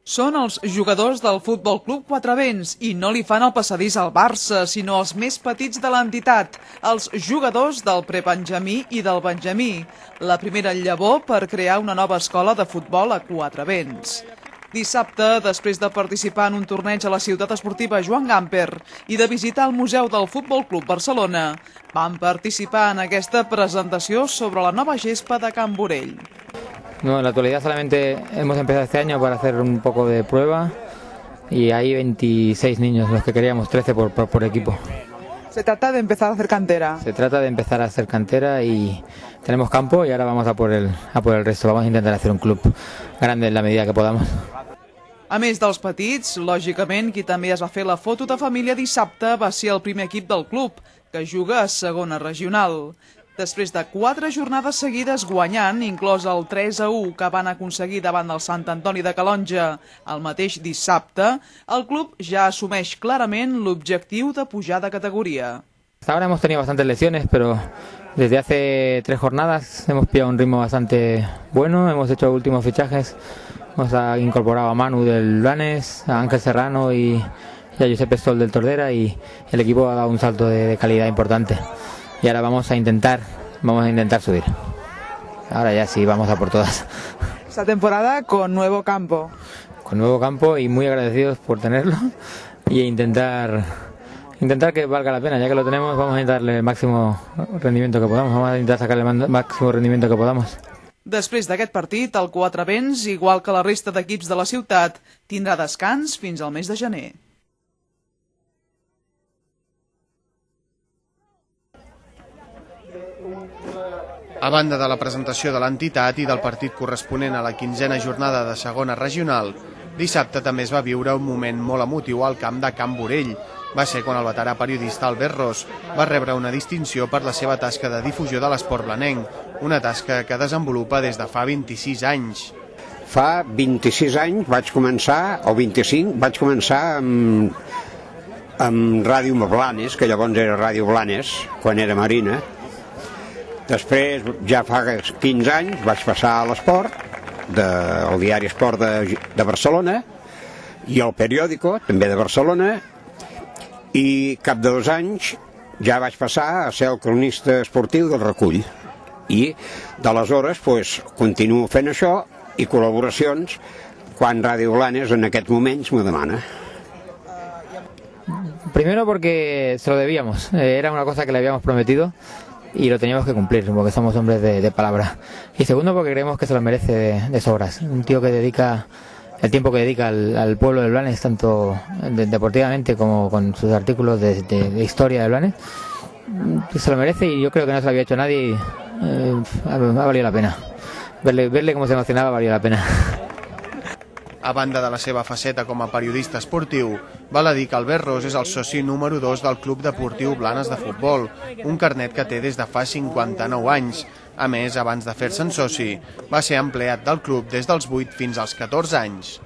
Són els jugadors del Futbol Club Quatre Vents i no li fan el passadís al Barça, sinó els més petits de l'entitat, els jugadors del prebenjamí i del benjamí, la primera llavor per crear una nova escola de futbol a Quatre Vents. Dissabte, després de participar en un torneig a la ciutat esportiva Joan Gamper i de visitar el Museu del Futbol Club Barcelona, van participar en aquesta presentació sobre la nova gespa de Can Borell. No, en la actualidad solamente hemos empezado este año para hacer un poco de prueba y hay 26 niños, los que queríamos 13 por equipo. Se trata de empezar a hacer cantera. Se trata de empezar a hacer cantera y tenemos campo y ahora vamos a por el resto. Vamos a intentar hacer un club grande en la medida que podamos. A més dels petits, lògicament, qui també es va fer la foto de família dissabte va ser el primer equip del club, que juga a segona regional. Després de 4 jornades seguides guanyant, inclòs el 3-1 que van aconseguir davant del Sant Antoni de Calonja el mateix dissabte, el club ja assumeix clarament l'objectiu de pujar de categoria. Hasta ahora hemos tenido bastantes lesiones, pero desde hace 3 jornadas hemos pillado un ritmo bastante bueno, hemos hecho últimos fichajes, hemos incorporado a Manu del Blanes, a Ángel Serrano y a Josep Stoll del Tordera y el equipo ha dado un salto de calidad importante. Y ahora vamos a intentar subir. Ahora ya sí, vamos a por todas. Esta temporada con nuevo campo. Con nuevo campo y muy agradecidos por tenerlo y intentar que valga la pena. Ya que lo tenemos, vamos a darle el máximo rendimiento que podamos. Vamos a intentar sacarle el máximo rendimiento que podamos. Després d'aquest partit, el Quatre Vents, igual que la resta d'equips de la ciutat, tindrà descans fins al mes de gener. A banda de la presentació de l'entitat i del partit corresponent a la 15a jornada de segona regional, dissabte també es va viure un moment molt emotiu al camp de Can Borell. Va ser quan el veterà periodista Albert Ros va rebre una distinció per la seva tasca de difusió de l'esport blanenc, una tasca que desenvolupa des de fa 26 anys. Fa 26 anys vaig començar, o 25, vaig començar amb Ràdio Blanes, que llavors era Ràdio Blanes, quan era Marina. Després, ja fa 15 anys, vaig passar a l'esport, al diari Esport de Barcelona, i al periòdico, també de Barcelona, i cap de 2 anys ja vaig passar a ser el cronista esportiu del Recull. I d'aleshores continuo fent això i col·laboracions quan Ràdio Blanes en aquests moments m'ho demana. Primero porque se lo debíamos, era una cosa que le habíamos prometido y lo teníamos que cumplir porque somos hombres de palabra. Y segundo porque creemos que se lo merece de sobras. Un tío que dedica el tiempo que dedica al pueblo de Blanes, tanto deportivamente como con sus artículos de historia de Blanes, se lo merece y yo creo que no se lo había hecho nadie y ha valido la pena. Verle cómo se emocionaba valió la pena. A banda de la seva faceta com a periodista esportiu, val a dir que Albert Ros és el soci número 2 del Club Deportiu Blanes de Futbol, un carnet que té des de fa 59 anys. A més, abans de fer-se'n soci, va ser empleat del club des dels 8 fins als 14 anys.